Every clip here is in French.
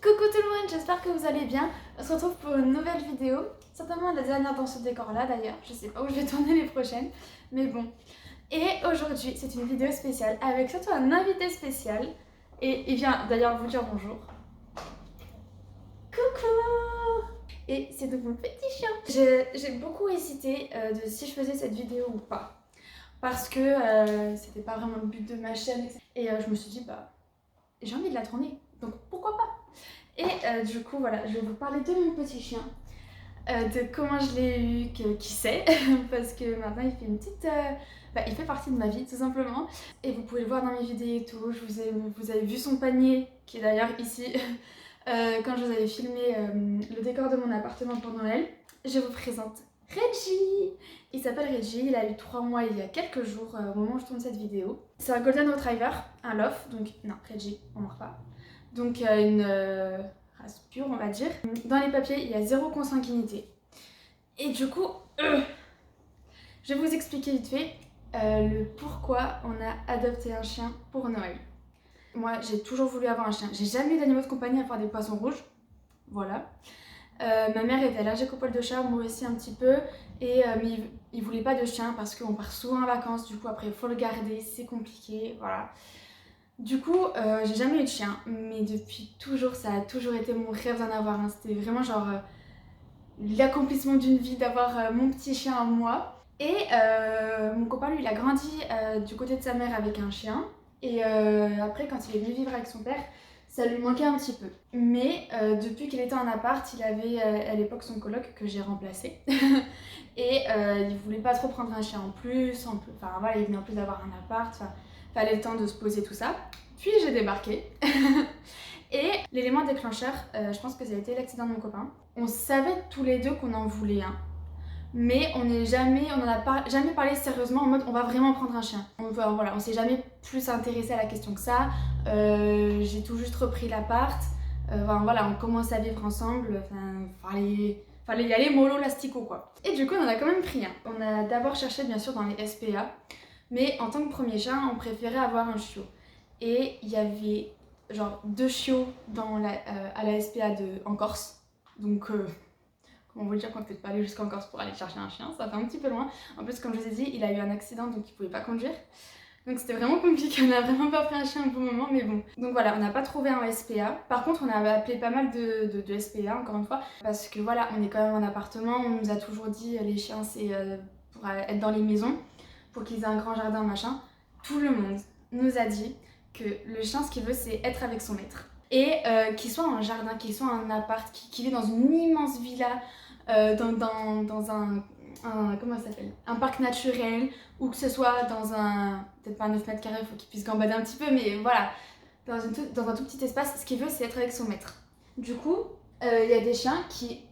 Coucou tout le monde, j'espère que vous allez bien. On se retrouve pour une nouvelle vidéo, certainement la dernière dans ce décor là d'ailleurs, je sais pas où je vais tourner les prochaines, mais bon. Et aujourd'hui c'est une vidéo spéciale avec surtout un invité spécial, et il vient d'ailleurs vous dire bonjour. Coucou! Et c'est donc mon petit chien. J'ai beaucoup hésité de si je faisais cette vidéo ou pas, parce que c'était pas vraiment le but de ma chaîne, et je me suis dit bah j'ai envie de la tourner, donc pourquoi pas. Et du coup voilà, je vais vous parler de mon petit chien, de comment je l'ai eu, qui c'est, parce que maintenant il fait une petite... il fait partie de ma vie tout simplement. Et vous pouvez le voir dans mes vidéos et tout, vous avez vu son panier, qui est d'ailleurs ici, quand je vous avais filmé le décor de mon appartement pour Noël. Je vous présente Reggie. Il s'appelle Reggie, il a eu 3 mois il y a quelques jours au moment où je tourne cette vidéo. C'est un Golden Retriever, un Lof, donc non, Reggie, on mord pas. Donc une race pure on va dire. Dans les papiers il y a 0 consanguinité. Et du coup, je vais vous expliquer vite fait le pourquoi on a adopté un chien pour Noël. Moi j'ai toujours voulu avoir un chien, j'ai jamais eu d'animaux de compagnie à part des poissons rouges, voilà. Ma mère était allergique aux poils de chat, moi aussi un petit peu, et mais il voulait pas de chien parce qu'on part souvent en vacances, du coup après il faut le garder, c'est compliqué, voilà. Du coup, j'ai jamais eu de chien, mais depuis toujours, ça a toujours été mon rêve d'en avoir un. C'était vraiment genre l'accomplissement d'une vie d'avoir mon petit chien à moi. Et mon copain, lui, il a grandi du côté de sa mère avec un chien. Et après, quand il est venu vivre avec son père, ça lui manquait un petit peu. Mais depuis qu'il était en appart, il avait à l'époque son coloc que j'ai remplacé. Et il voulait pas trop prendre un chien en plus. Enfin voilà, il venait en plus d'avoir un appart. Fallait le temps de se poser tout ça. Puis j'ai débarqué. Et l'élément déclencheur, je pense que ça a été l'accident de mon copain. On savait tous les deux qu'on en voulait un. Mais on en a jamais parlé sérieusement en mode on va vraiment prendre un chien. On s'est jamais plus intéressé à la question que ça. J'ai tout juste repris l'appart. Voilà, on commence à vivre ensemble. Fallait y aller mollo lastico quoi. Et du coup on en a quand même pris un. On a d'abord cherché bien sûr dans les SPA. Mais en tant que premier chien, on préférait avoir un chiot. Et il y avait genre 2 chiots à la SPA en Corse. Donc, comment vous dire qu'on ne peut pas aller jusqu'en Corse pour aller chercher un chien, ça fait un petit peu loin. En plus, comme je vous ai dit, il a eu un accident donc il ne pouvait pas conduire. Donc c'était vraiment compliqué, on n'a vraiment pas pris un chien un bon moment, mais bon. Donc voilà, on n'a pas trouvé un SPA. Par contre, on a appelé pas mal de SPA, encore une fois. Parce que voilà, on est quand même en appartement, on nous a toujours dit les chiens c'est pour être dans les maisons, pour qu'ils aient un grand jardin, machin. Tout le monde nous a dit que le chien, ce qu'il veut, c'est être avec son maître. Et qu'il soit en jardin, qu'il soit en appart, qu'il vit dans une immense villa, dans un comment ça s'appelle, un parc naturel, ou que ce soit dans un, peut-être pas 9 mètres carrés, il faut qu'il puisse gambader un petit peu, mais voilà, dans un tout petit espace, ce qu'il veut, c'est être avec son maître. Du coup, il y a des chiens qui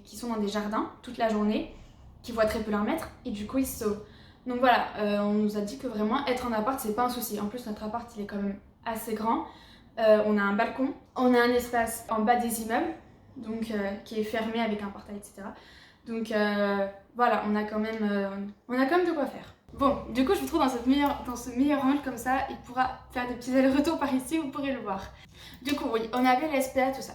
sont dans des jardins toute la journée, qui voient très peu leur maître, et du coup, ils se sauvent. Donc voilà, on nous a dit que vraiment, être en appart, c'est pas un souci. En plus, notre appart, il est quand même assez grand. On a un balcon, on a un espace en bas des immeubles, donc qui est fermé avec un portail, etc. Donc voilà, on a quand même de quoi faire. Bon, du coup je vous trouve dans ce meilleur angle comme ça, il pourra faire des petits allers-retours par ici, vous pourrez le voir. Du coup oui, on avait les SPA, tout ça.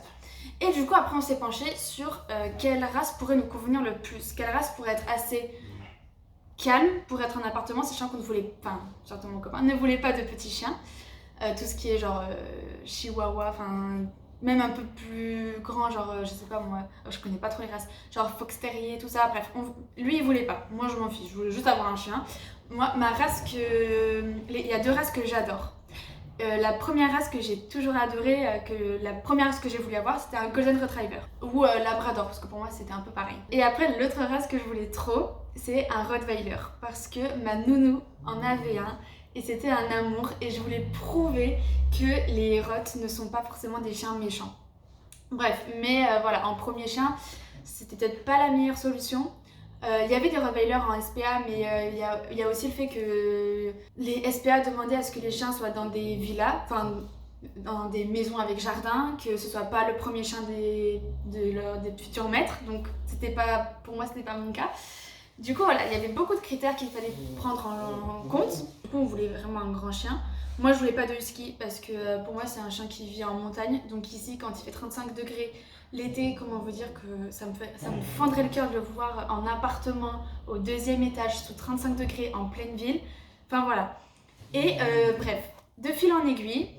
Et du coup après on s'est penché sur quelle race pourrait nous convenir le plus, quelle race pourrait être assez calme pour être en appartement, sachant qu'on ne voulait pas, surtout mon copain, ne voulait pas de petits chiens. Tout ce qui est genre chihuahua, enfin même un peu plus grand, genre je sais pas moi, je connais pas trop les races, genre fox terrier, tout ça, bref, lui il voulait pas, moi je m'en fiche, je voulais juste avoir un chien. Moi, il y a 2 races que j'adore. La première race que j'ai toujours adorée, la première race que j'ai voulu avoir, c'était un Golden Retriever ou Labrador, parce que pour moi c'était un peu pareil. Et après l'autre race que je voulais trop, c'est un Rottweiler, parce que ma nounou en avait un. Et c'était un amour et je voulais prouver que les Rots ne sont pas forcément des chiens méchants. Bref, mais voilà, en premier chien, c'était peut-être pas la meilleure solution. Il y avait des Rottweilers en SPA, mais il y a aussi le fait que les SPA demandaient à ce que les chiens soient dans des villas, enfin dans des maisons avec jardin, que ce soit pas le premier chien des futurs maîtres. Donc pour moi, c'était pas mon cas. Du coup, voilà, il y avait beaucoup de critères qu'il fallait prendre en compte. Du coup, on voulait vraiment un grand chien. Moi je voulais pas de husky parce que pour moi c'est un chien qui vit en montagne. Donc ici quand il fait 35 degrés l'été, comment vous dire que ça me fendrait le cœur de le voir en appartement au 2e étage sous 35 degrés en pleine ville. Enfin voilà. Et bref, de fil en aiguille,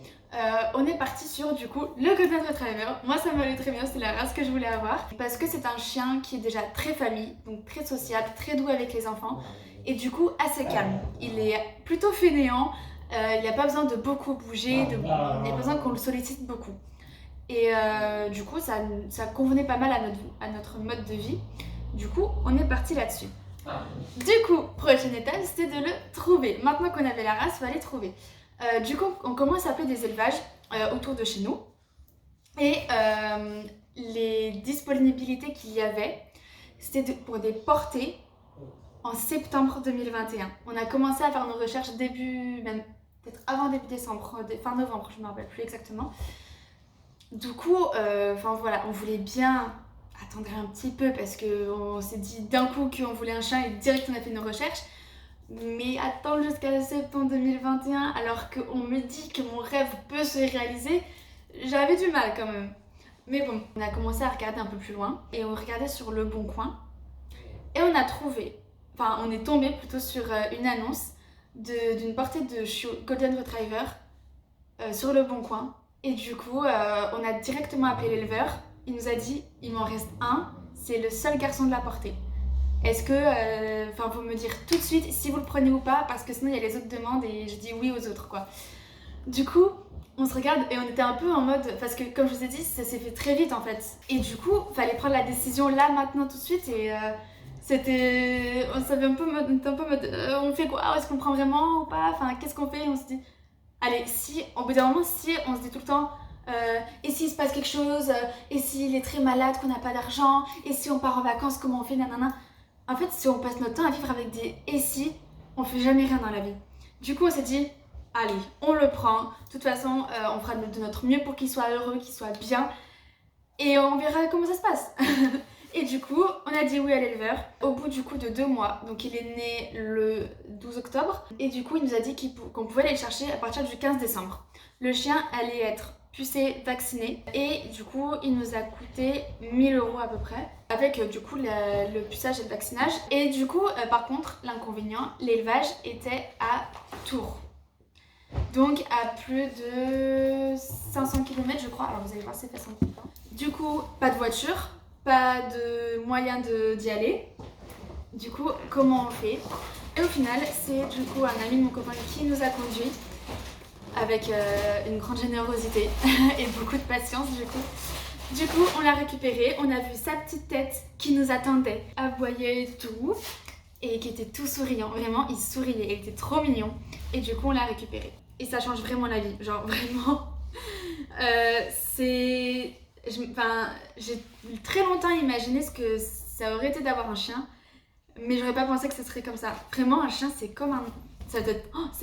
on est parti sur du coup le Golden Retriever. Moi ça m'allait très bien, c'est la race que je voulais avoir. Parce que c'est un chien qui est déjà très famille, donc très sociable, très doux avec les enfants. Et du coup assez calme. Il est plutôt fainéant. Il n'y a pas besoin de beaucoup bouger, il n'y a pas besoin qu'on le sollicite beaucoup. Et du coup, ça convenait pas mal à notre mode de vie. Du coup, on est parti là-dessus. Du coup, prochaine étape, c'était de le trouver. Maintenant qu'on avait la race, il fallait trouver. Du coup, on commence à appeler des élevages autour de chez nous. Et les disponibilités qu'il y avait, c'était pour des portées en septembre 2021. On a commencé à faire nos recherches même peut-être avant début décembre, fin novembre, je ne me rappelle plus exactement. Du coup, voilà, on voulait bien attendre un petit peu parce qu'on s'est dit d'un coup qu'on voulait un chien et direct on a fait nos recherches. Mais attendre jusqu'à septembre 2021 alors qu'on me dit que mon rêve peut se réaliser, j'avais du mal quand même. Mais bon, on a commencé à regarder un peu plus loin et on regardait sur Le Bon Coin et on a trouvé, on est tombé plutôt sur une annonce d'une portée de Golden Retriever sur Le Bon Coin. Et du coup, on a directement appelé l'éleveur. Il nous a dit, il m'en reste un, c'est le seul garçon de la portée. Est-ce que, faut me dire tout de suite si vous le prenez ou pas, parce que sinon il y a les autres demandes et je dis oui aux autres, quoi. Du coup, on se regarde et on était un peu en mode, parce que comme je vous ai dit, ça s'est fait très vite en fait. Et du coup, fallait prendre la décision là, maintenant, tout de suite. Et on savait un peu, on fait quoi? Est-ce qu'on le prend vraiment ou pas? Enfin, qu'est-ce qu'on fait? Et on se dit, allez, au bout d'un moment, si on se dit tout le temps, et s'il se passe quelque chose, et s'il est très malade, qu'on n'a pas d'argent, et si on part en vacances, comment on fait, nanana. En fait, si on passe notre temps à vivre avec des et si, on fait jamais rien dans la vie. Du coup, on s'est dit, allez, on le prend. De toute façon, on fera de notre mieux pour qu'il soit heureux, qu'il soit bien, et on verra comment ça se passe. Et du coup, on a dit oui à l'éleveur au bout du coup de 2 mois. Donc il est né le 12 octobre. Et du coup, il nous a dit qu'on pouvait aller le chercher à partir du 15 décembre. Le chien allait être pucé, vacciné. Et du coup, il nous a coûté 1 000 € à peu près. Avec du coup le puçage et le vaccinage. Et du coup, par contre, l'inconvénient, l'élevage était à Tours. Donc à plus de 500 km je crois. Alors vous allez voir, c'est facile. Du coup, pas de voiture. Pas de moyen d'y aller. Du coup, comment on fait? Et au final, c'est du coup un ami de mon copain qui nous a conduits avec une grande générosité et beaucoup de patience du coup. Du coup, on l'a récupéré, on a vu sa petite tête qui nous attendait, aboyait et tout, et qui était tout souriant. Vraiment, il souriait, il était trop mignon. Et du coup, on l'a récupéré. Et ça change vraiment la vie, genre vraiment. J'ai très longtemps imaginé ce que ça aurait été d'avoir un chien, mais j'aurais pas pensé que ça serait comme ça. Vraiment, un chien, c'est comme un... Ça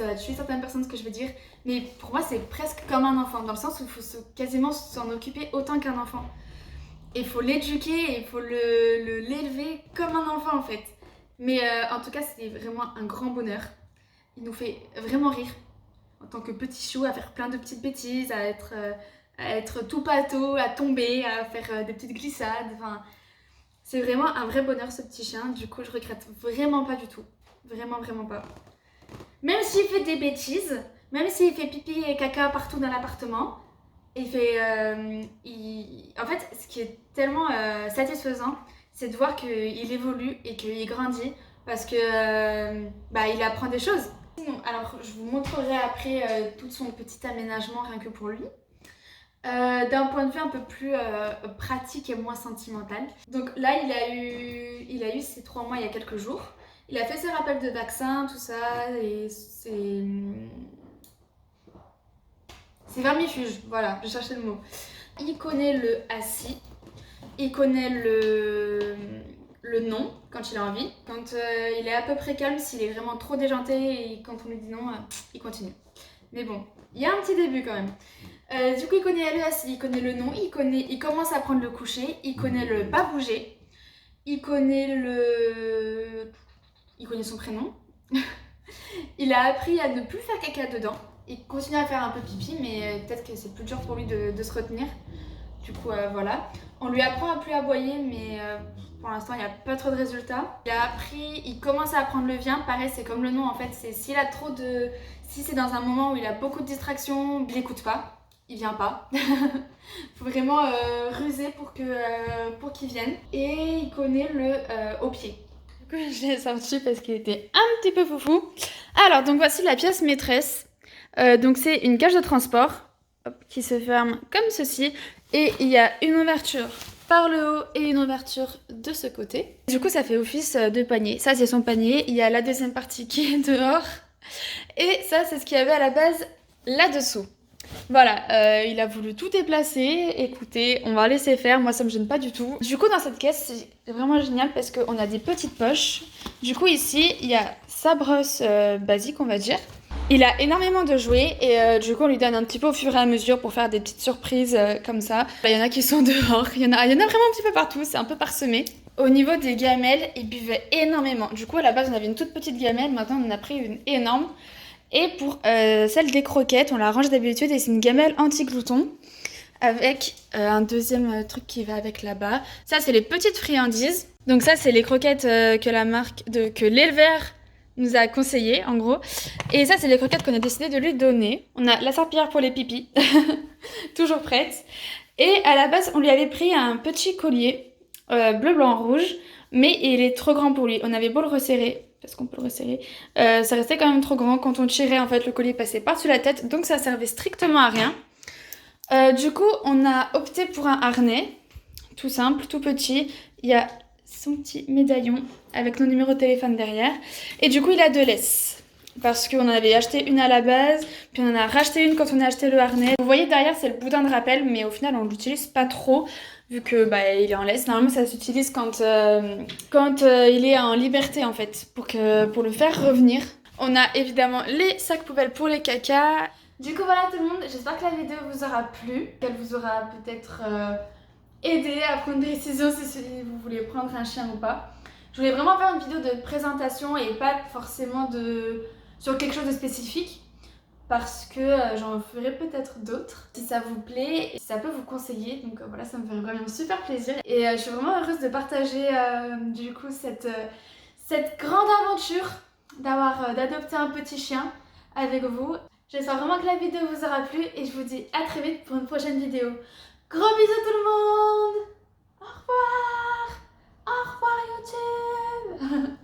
va tuer certaines personnes ce que je veux dire, mais pour moi, c'est presque comme un enfant, dans le sens où il faut quasiment s'en occuper autant qu'un enfant. Il faut l'éduquer, il faut l'élever comme un enfant en fait. Mais en tout cas, c'était vraiment un grand bonheur. Il nous fait vraiment rire en tant que petit chou, à faire plein de petites bêtises, à être tout pâteau, à tomber, à faire des petites glissades. Enfin, c'est vraiment un vrai bonheur ce petit chien. Du coup, je regrette vraiment pas du tout. Vraiment, vraiment pas. Même s'il fait des bêtises, même s'il fait pipi et caca partout dans l'appartement, il fait... En fait, ce qui est tellement satisfaisant, c'est de voir qu'il évolue et qu'il grandit parce que il apprend des choses. Alors, je vous montrerai après tout son petit aménagement rien que pour lui. D'un point de vue un peu plus pratique et moins sentimental. Donc là, il a eu ses 3 mois il y a quelques jours. Il a fait ses rappels de vaccin, tout ça, et c'est vermifuge, voilà, je cherchais le mot. Il connaît le assis, il connaît le non quand il a envie. Quand il est à peu près calme, s'il est vraiment trop déjanté et quand on lui dit non, il continue. Mais bon, il y a un petit début quand même. Du coup, il connaît le assis, il connaît le non, il commence à prendre le coucher, il connaît le pas bouger, il connaît son prénom. Il a appris à ne plus faire caca dedans. Il continue à faire un peu pipi, mais peut-être que c'est plus dur pour lui de se retenir. Du coup, voilà. On lui apprend à plus aboyer, mais pour l'instant, il n'y a pas trop de résultats. Il commence à apprendre le vient. Pareil, c'est comme le nom, en fait. C'est s'il a trop de... Si c'est dans un moment où il a beaucoup de distractions, il n'écoute pas. Il vient pas. Faut vraiment ruser pour qu'il vienne. Et il connaît le au pied. Du coup, je l'ai sorti parce qu'il était un petit peu foufou. Alors, donc voici la pièce maîtresse. Donc c'est une cage de transport qui se ferme comme ceci. Et il y a une ouverture par le haut et une ouverture de ce côté. Du coup, ça fait office de panier. Ça, c'est son panier. Il y a la deuxième partie qui est dehors. Et ça, c'est ce qu'il y avait à la base là-dessous. Voilà, il a voulu tout déplacer. Écoutez, on va laisser faire. Moi, ça me gêne pas du tout. Du coup, dans cette caisse, c'est vraiment génial parce qu'on a des petites poches. Du coup, ici, il y a sa brosse basique, on va dire. Il a énormément de jouets et du coup on lui donne un petit peu au fur et à mesure pour faire des petites surprises comme ça. Il y en a qui sont dehors, il y en a vraiment un petit peu partout, c'est un peu parsemé. Au niveau des gamelles, il buvait énormément. Du coup à la base on avait une toute petite gamelle, maintenant on en a pris une énorme. Et pour celle des croquettes, on la range d'habitude et c'est une gamelle anti-glouton avec un deuxième truc qui va avec là-bas. Ça c'est les petites friandises. Donc ça c'est les croquettes que l'éleveur nous a conseillé en gros. Et ça c'est les croquettes qu'on a décidé de lui donner. On a la serpillière pour les pipis, toujours prête. Et à la base on lui avait pris un petit collier bleu, blanc, rouge, mais il est trop grand pour lui. On avait beau le resserrer, parce qu'on peut le resserrer, ça restait quand même trop grand. Quand on tirait en fait le collier passait par-dessus la tête, donc ça servait strictement à rien. Du coup on a opté pour un harnais, tout simple, tout petit. Il y a son petit médaillon avec nos numéros de téléphone derrière. Et du coup, il a deux laisses. Parce qu'on en avait acheté une à la base, puis on en a racheté une quand on a acheté le harnais. Vous voyez derrière, c'est le boudin de rappel, mais au final, on l'utilise pas trop, vu que il est en laisse. Normalement, ça s'utilise quand il est en liberté, en fait, pour le faire revenir. On a évidemment les sacs poubelles pour les cacas. Du coup, voilà tout le monde, j'espère que la vidéo vous aura plu, qu'elle vous aura peut-être aidé à prendre des décisions si vous voulez prendre un chien ou pas. Je voulais vraiment faire une vidéo de présentation et pas forcément sur quelque chose de spécifique parce que j'en ferai peut-être d'autres si ça vous plaît et si ça peut vous conseiller. Donc voilà, ça me fait vraiment super plaisir et je suis vraiment heureuse de partager du coup cette grande aventure d'adopter un petit chien avec vous. J'espère vraiment que la vidéo vous aura plu et je vous dis à très vite pour une prochaine vidéo. Gros bisous tout le monde! Au revoir! Au revoir YouTube!